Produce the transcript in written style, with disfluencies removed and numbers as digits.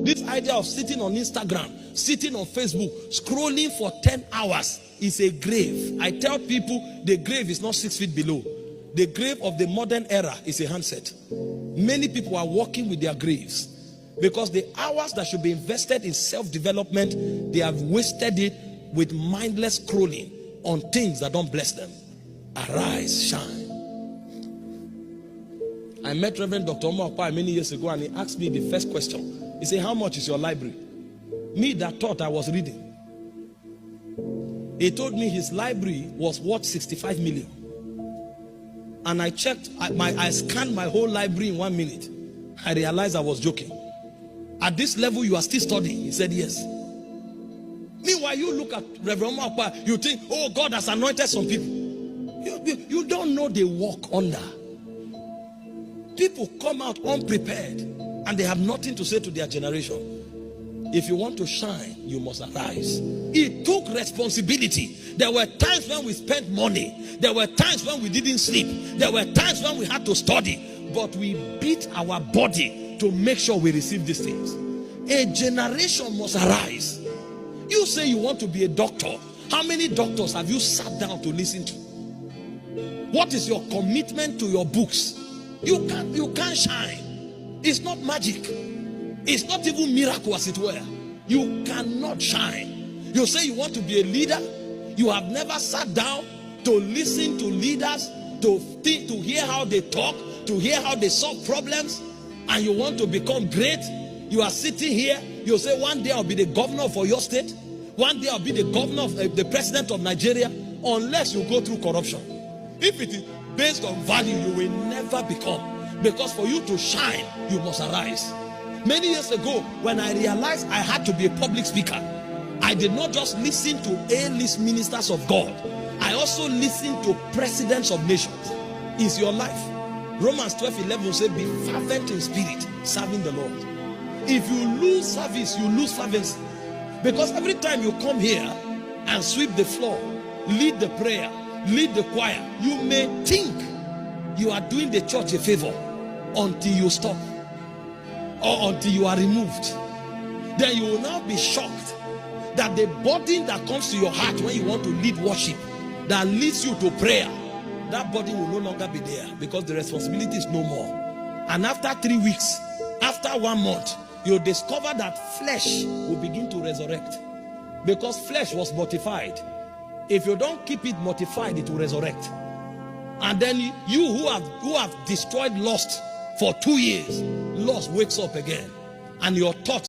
This idea of sitting on Instagram, sitting on Facebook, scrolling for 10 hours is a grave. I tell people the grave is not 6 feet below. The grave of the modern era is a handset. Many people are walking with their graves because the hours that should be invested in self-development, they have wasted it with mindless scrolling on things that don't bless them. Arise, shine. I met Reverend Dr. Omar Okpa many years ago, and he asked me the first question. He said, how much is your library? Me that thought I was reading. He told me his library was worth 65 million. And I checked, I scanned my whole library in 1 minute. I realized I was joking. At this level, you are still studying? He said, yes. Meanwhile, you look at Reverend Omar Okpa, you think, oh, God has anointed some people. You don't know they walk under. People come out unprepared and they have nothing to say to their generation. If you want to shine, you must arise. It took responsibility. There were times when we spent money. There were times when we didn't sleep. There were times when we had to study. But we beat our body to make sure we receive these things. A generation must arise. You say you want to be a doctor. How many doctors have you sat down to listen to? What is your commitment to your books? You can't shine. It's not magic. It's not even miracle, as it were. You cannot shine. You say you want to be a leader. You have never sat down to listen to leaders, to hear how they talk, to hear how they solve problems, and you want to become great. You are sitting here. You say, one day I'll be the governor for your state. One day I'll be the governor of the president of Nigeria, unless you go through corruption. If it is based on value, you will never become. Because for you to shine, you must arise. Many years ago, when I realized I had to be a public speaker, I did not just listen to A-list ministers of God. I also listened to presidents of nations. Is your life? Romans 12:11 says, be fervent in spirit, serving the Lord. If you lose service, you lose fervency. Because every time you come here and sweep the floor, lead the prayer, lead the choir, you may think you are doing the church a favor until you stop or until you are removed. Then you will now be shocked that the burden that comes to your heart when you want to lead worship, that leads you to prayer, that burden will no longer be there because the responsibility is no more. And after 3 weeks, after 1 month, you'll discover that flesh will begin to resurrect, because flesh was mortified. If you don't keep it mortified, it will resurrect. And then you who have destroyed lust for 2 years, lust wakes up again, and your thoughts